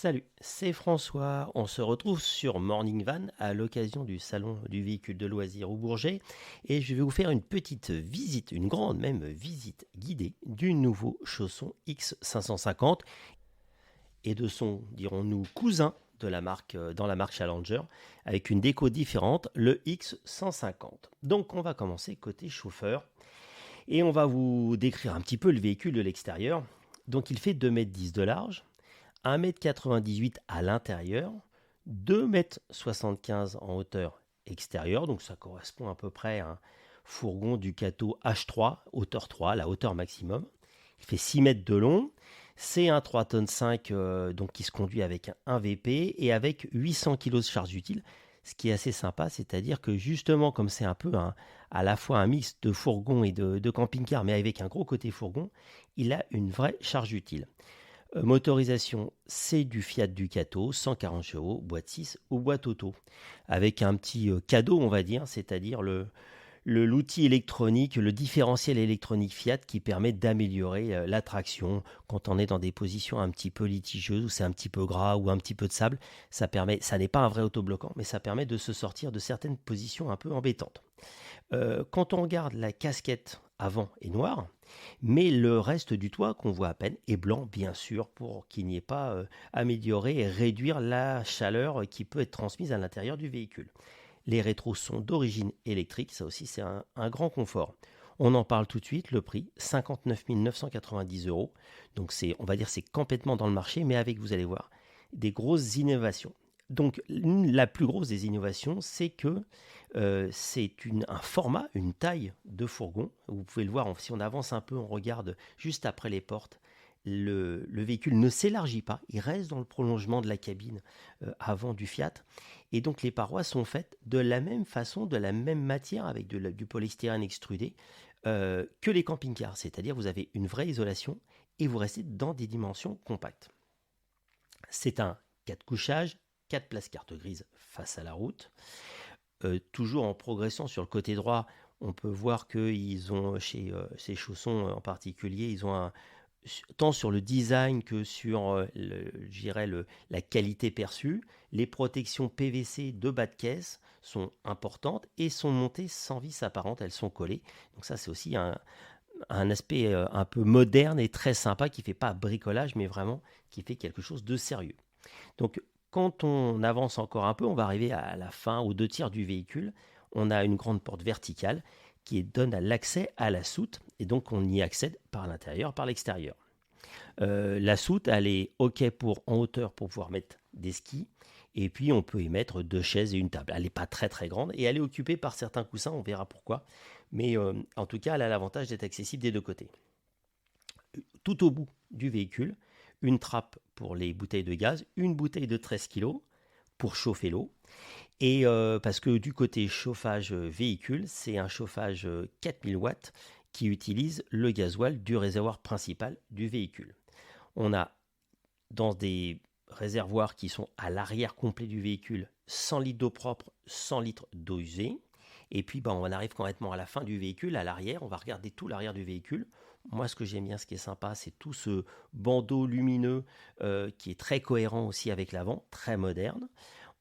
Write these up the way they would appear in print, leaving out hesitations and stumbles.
Salut, c'est François. On se retrouve sur Morning Van à l'occasion du salon du véhicule de loisirs au Bourget et je vais vous faire une petite visite, une grande même visite guidée du nouveau chausson X550 et de son, dirons-nous, cousin de la marque, dans la marque Challenger avec une déco différente, le X150. Donc on va commencer côté chauffeur et on va vous décrire un petit peu le véhicule de l'extérieur. Donc il fait 2,10 m de large, 1,98 m à l'intérieur, 2,75 m en hauteur extérieure, donc ça correspond à peu près à un fourgon Ducato H3, hauteur 3, la hauteur maximum. Il fait 6 mètres de long, c'est un 3,5 tonnes, donc qui se conduit avec un VP et avec 800 kg de charge utile, ce qui est assez sympa, c'est-à-dire que justement comme c'est un peu à la fois un mix de fourgon et de camping-car, mais avec un gros côté fourgon, il a une vraie charge utile. Motorisation, c'est du Fiat Ducato, 140 chevaux, boîte 6 ou boîte auto, avec un petit cadeau, on va dire, c'est-à-dire l'outil électronique, le différentiel électronique Fiat qui permet d'améliorer la traction quand on est dans des positions un petit peu litigieuses, où c'est un petit peu gras ou un petit peu de sable. Ça n'est pas un vrai autobloquant, mais ça permet de se sortir de certaines positions un peu embêtantes. Quand on regarde la casquette avant est noire, mais le reste du toit qu'on voit à peine est blanc, bien sûr, pour qu'il n'y ait pas amélioré et réduire la chaleur qui peut être transmise à l'intérieur du véhicule. Les rétros sont d'origine électrique, ça aussi c'est un grand confort. On en parle tout de suite, le prix 59 990 euros. Donc on va dire c'est complètement dans le marché, mais avec, vous allez voir, des grosses innovations. Donc la plus grosse des innovations, c'est que c'est un format, une taille de fourgon. Vous pouvez le voir, si on avance un peu, on regarde juste après les portes. Le véhicule ne s'élargit pas, il reste dans le prolongement de la cabine avant du Fiat. Et donc les parois sont faites de la même façon, de la même matière, avec du polystyrène extrudé que les camping-cars. C'est-à-dire vous avez une vraie isolation et vous restez dans des dimensions compactes. C'est un 4 couchages, 4 places carte grise face à la route. Toujours en progressant sur le côté droit, on peut voir qu'ils ont, chez ces chaussons en particulier, ils ont tant sur le design que sur la qualité perçue. Les protections PVC de bas de caisse sont importantes et sont montées sans vis apparente, elles sont collées. Donc ça, c'est aussi un aspect un peu moderne et très sympa qui ne fait pas bricolage, mais vraiment qui fait quelque chose de sérieux. Donc quand on avance encore un peu, on va arriver à la fin, aux 2 tiers du véhicule. On a une grande porte verticale qui donne l'accès à la soute, et donc on y accède par l'intérieur, par l'extérieur. La soute, elle est OK en hauteur pour pouvoir mettre des skis, et puis on peut y mettre 2 chaises et une table. Elle n'est pas très très grande, et elle est occupée par certains coussins, on verra pourquoi. Mais en tout cas, elle a l'avantage d'être accessible des deux côtés. Tout au bout du véhicule, une trappe pour les bouteilles de gaz, une bouteille de 13 kg pour chauffer l'eau. Et parce que du côté chauffage véhicule, c'est un chauffage 4000 watts qui utilise le gasoil du réservoir principal du véhicule. On a dans des réservoirs qui sont à l'arrière complet du véhicule 100 litres d'eau propre, 100 litres d'eau usée. Et puis on arrive complètement à la fin du véhicule, à l'arrière, on va regarder tout l'arrière du véhicule. Moi, ce que j'aime bien, ce qui est sympa, c'est tout ce bandeau lumineux qui est très cohérent aussi avec l'avant, très moderne.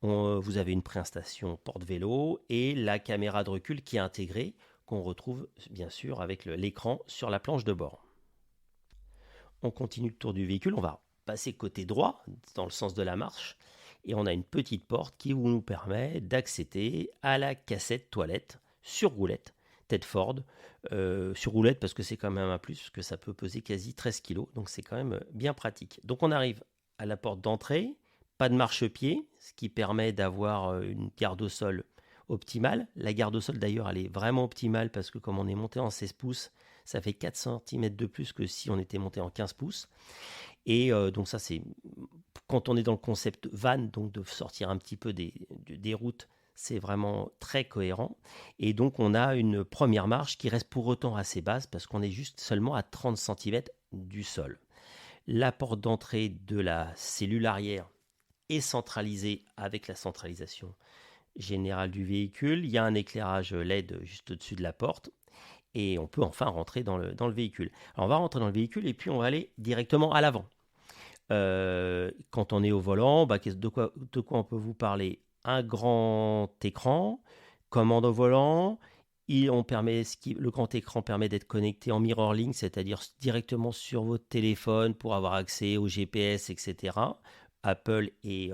Vous avez une préinstallation porte-vélo et la caméra de recul qui est intégrée, qu'on retrouve bien sûr avec l'écran sur la planche de bord. On continue le tour du véhicule, on va passer côté droit, dans le sens de la marche, et on a une petite porte qui nous permet d'accéder à la cassette toilette sur roulette, tête Ford, sur roulette parce que c'est quand même un plus, parce que ça peut peser quasi 13 kg, donc c'est quand même bien pratique. Donc on arrive à la porte d'entrée, pas de marchepied, ce qui permet d'avoir une garde au sol optimale. La garde au sol d'ailleurs elle est vraiment optimale parce que comme on est monté en 16 pouces, ça fait 4 cm de plus que si on était monté en 15 pouces. Et donc ça c'est quand on est dans le concept van, donc de sortir un petit peu des routes, c'est vraiment très cohérent. Et donc on a une première marche qui reste pour autant assez basse parce qu'on est juste seulement à 30 cm du sol. La porte d'entrée de la cellule arrière est centralisée avec la centralisation générale du véhicule. Il y a un éclairage LED juste au-dessus de la porte. Et on peut enfin rentrer dans le véhicule. Alors on va rentrer dans le véhicule et puis on va aller directement à l'avant. Quand on est au volant, de quoi on peut vous parler? Un grand écran, commande au volant. Le grand écran permet d'être connecté en mirroring, c'est-à-dire directement sur votre téléphone pour avoir accès au GPS, etc. Apple et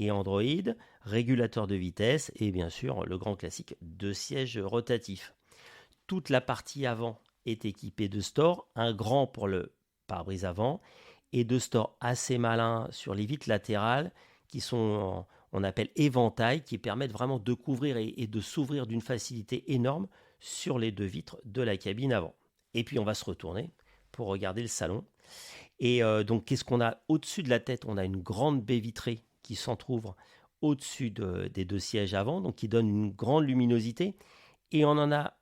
Android, régulateur de vitesse et bien sûr le grand classique de sièges rotatifs. Toute la partie avant est équipée de stores, un grand pour le pare-brise avant et de stores assez malins sur les vitres latérales qui sont, on appelle éventail, qui permettent vraiment de couvrir et de s'ouvrir d'une facilité énorme sur les deux vitres de la cabine avant. Et puis on va se retourner pour regarder le salon. Et donc qu'est-ce qu'on a au-dessus de la tête? On a une grande baie vitrée qui s'entrouvre au-dessus des deux sièges avant, donc qui donne une grande luminosité. Et on en a,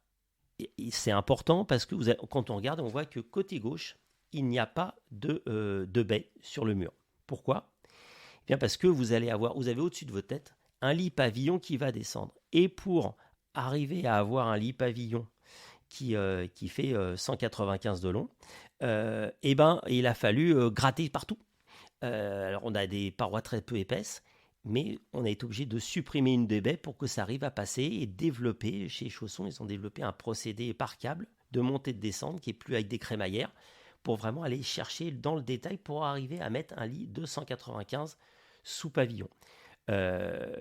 c'est important parce que quand on regarde, on voit que côté gauche, il n'y a pas de baie sur le mur. Pourquoi? Eh bien parce que vous avez au-dessus de votre tête un lit pavillon qui va descendre. Et pour arriver à avoir un lit pavillon qui fait 195 de long, il a fallu gratter partout. Alors on a des parois très peu épaisses, mais on a été obligé de supprimer une des baies pour que ça arrive à passer et développer. Chez Chausson, ils ont développé un procédé par câble de montée de descente qui est plus avec des crémaillères pour vraiment aller chercher dans le détail pour arriver à mettre un lit de 195 sous pavillon. Euh,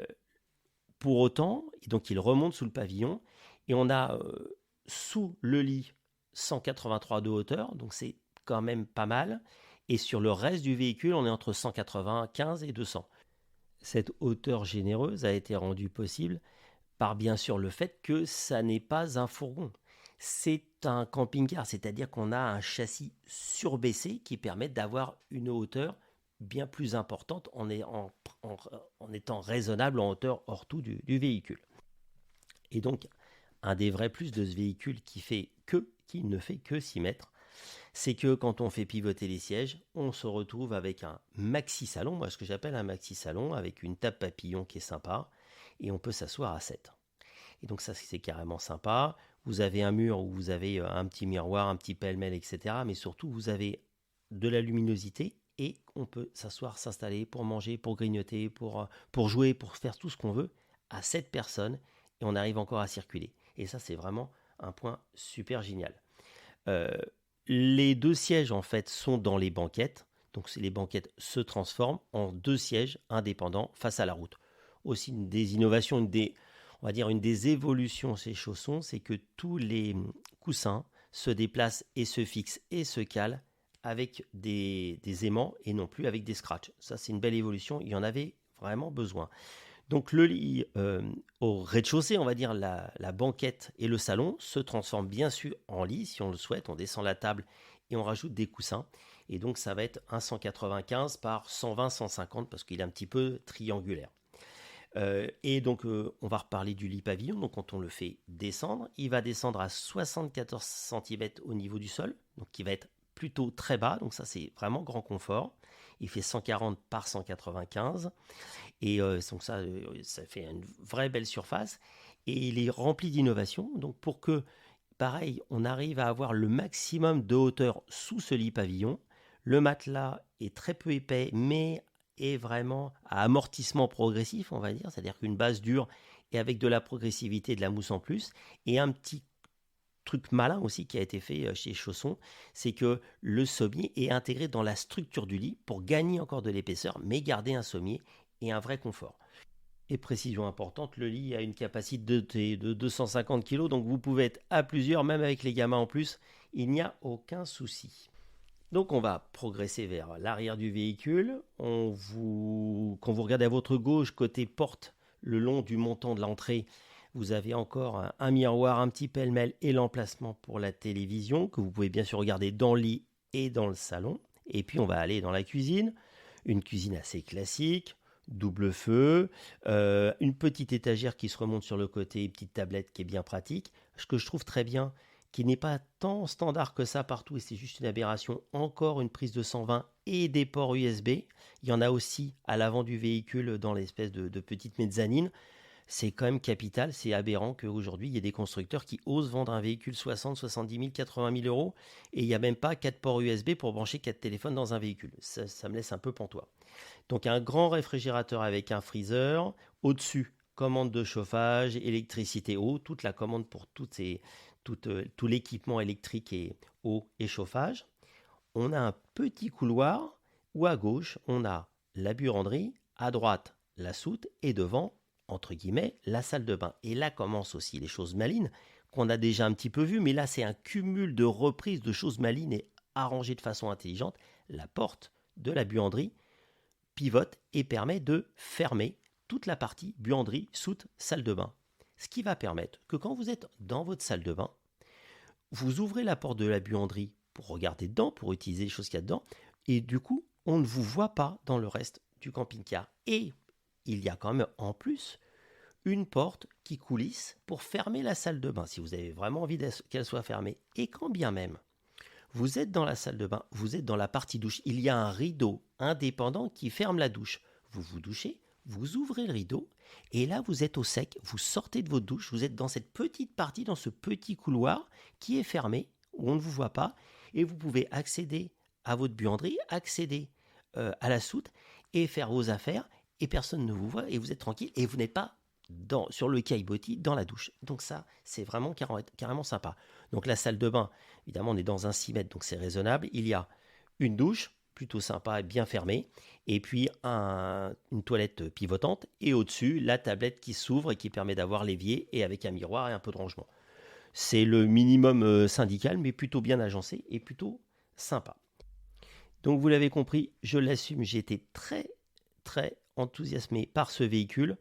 pour autant, donc il remonte sous le pavillon et on a sous le lit 183 de hauteur, donc c'est quand même pas mal. Et sur le reste du véhicule, on est entre 195 et 200. Cette hauteur généreuse a été rendue possible par bien sûr le fait que ça n'est pas un fourgon. C'est un camping-car, c'est-à-dire qu'on a un châssis surbaissé qui permet d'avoir une hauteur bien plus importante en étant raisonnable en hauteur hors tout du véhicule. Et donc, un des vrais plus de ce véhicule qui ne fait que 6 mètres, c'est que quand on fait pivoter les sièges, on se retrouve avec un maxi salon, moi ce que j'appelle un maxi salon, avec une table papillon qui est sympa, et on peut s'asseoir à 7. Et donc ça c'est carrément sympa. Vous avez un mur où vous avez un petit miroir, un petit pêle-mêle, etc. Mais surtout vous avez de la luminosité et on peut s'installer pour manger, pour grignoter, pour jouer, pour faire tout ce qu'on veut à 7 personnes et on arrive encore à circuler. Et ça c'est vraiment un point super génial. Euh, les deux sièges en fait sont dans les banquettes. Donc les banquettes se transforment en deux sièges indépendants face à la route. Aussi une des innovations, on va dire une des évolutions chez Chausson, c'est que tous les coussins se déplacent et se fixent et se calent avec des aimants et non plus avec des scratchs. Ça c'est une belle évolution, il y en avait vraiment besoin. Donc le lit au rez-de-chaussée, on va dire la banquette et le salon se transforment bien sûr en lit si on le souhaite. On descend la table et on rajoute des coussins. Et donc ça va être un 195 par 120-150 parce qu'il est un petit peu triangulaire. Et donc on va reparler du lit pavillon. Donc quand on le fait descendre, il va descendre à 74 cm au niveau du sol. Donc il va être plutôt très bas. Donc ça c'est vraiment grand confort. Il fait 140 par 195. Et donc ça fait une vraie belle surface. Et il est rempli d'innovations. Donc pour que, pareil, on arrive à avoir le maximum de hauteur sous ce lit pavillon. Le matelas est très peu épais, mais est vraiment à amortissement progressif, on va dire. C'est-à-dire qu'une base dure et avec de la progressivité, de la mousse en plus. Et un petit truc malin aussi qui a été fait chez Chausson, c'est que le sommier est intégré dans la structure du lit pour gagner encore de l'épaisseur, mais garder un sommier et un vrai confort. Et précision importante, le lit a une capacité de 250 kg, donc vous pouvez être à plusieurs, même avec les gamins en plus, il n'y a aucun souci. Donc on va progresser vers l'arrière du véhicule. Quand vous regardez à votre gauche, côté porte, le long du montant de l'entrée, vous avez encore un miroir, un petit pêle-mêle et l'emplacement pour la télévision, que vous pouvez bien sûr regarder dans le lit et dans le salon. Et puis on va aller dans la cuisine, une cuisine assez classique, double feu, une petite étagère qui se remonte sur le côté, une petite tablette qui est bien pratique. Ce que je trouve très bien, qui n'est pas tant standard que ça partout, et c'est juste une aberration, encore une prise de 120 et des ports USB. Il y en a aussi à l'avant du véhicule dans l'espèce de petite mezzanine. C'est quand même capital, c'est aberrant qu'aujourd'hui, il y ait des constructeurs qui osent vendre un véhicule 60, 70 000, 80 000 euros et il n'y a même pas 4 ports USB pour brancher 4 téléphones dans un véhicule. Ça me laisse un peu pantois. Donc un grand réfrigérateur avec un freezer, au-dessus, commande de chauffage, électricité, eau, toute la commande pour tout l'équipement électrique et eau et chauffage. On a un petit couloir où à gauche, on a la buanderie, à droite, la soute et devant, entre guillemets, la salle de bain. Et là commencent aussi les choses malines qu'on a déjà un petit peu vues, mais là c'est un cumul de reprises de choses malines et arrangées de façon intelligente. La porte de la buanderie pivote et permet de fermer toute la partie buanderie, soute, salle de bain. Ce qui va permettre que quand vous êtes dans votre salle de bain, vous ouvrez la porte de la buanderie pour regarder dedans, pour utiliser les choses qu'il y a dedans, et du coup, on ne vous voit pas dans le reste du camping-car. Et il y a quand même en plus une porte qui coulisse pour fermer la salle de bain, si vous avez vraiment envie qu'elle soit fermée. Et quand bien même vous êtes dans la salle de bain, vous êtes dans la partie douche, il y a un rideau indépendant qui ferme la douche. Vous vous douchez, vous ouvrez le rideau, et là vous êtes au sec, vous sortez de votre douche, vous êtes dans cette petite partie, dans ce petit couloir qui est fermé, où on ne vous voit pas, et vous pouvez accéder à votre buanderie, accéder à la soute, et faire vos affaires, et personne ne vous voit, et vous êtes tranquille, et vous n'êtes pas sur le caillebotis dans la douche. Donc ça, c'est vraiment carrément sympa. Donc la salle de bain, évidemment, on est dans un 6 mètres, donc c'est raisonnable. Il y a une douche, plutôt sympa et bien fermée, et puis une toilette pivotante, et au-dessus, la tablette qui s'ouvre et qui permet d'avoir l'évier, et avec un miroir et un peu de rangement. C'est le minimum syndical, mais plutôt bien agencé et plutôt sympa. Donc vous l'avez compris, je l'assume, j'ai été très, très enthousiasmé par ce véhicule.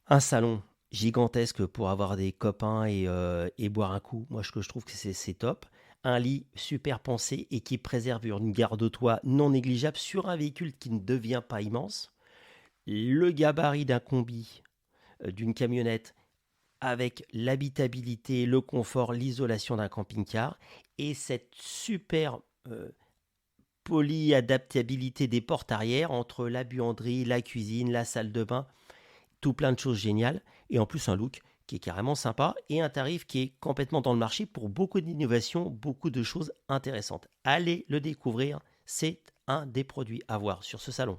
Un salon gigantesque pour avoir des copains et boire un coup. Moi, je trouve que c'est top. Un lit super pensé et qui préserve une garde-toit non négligeable sur un véhicule qui ne devient pas immense. Le gabarit d'un combi, d'une camionnette, avec l'habitabilité, le confort, l'isolation d'un camping-car. Et cette super polyadaptabilité des portes arrière entre la buanderie, la cuisine, la salle de bain. Tout plein de choses géniales, et en plus un look qui est carrément sympa, et un tarif qui est complètement dans le marché pour beaucoup d'innovations, beaucoup de choses intéressantes. Allez le découvrir, c'est un des produits à voir sur ce salon.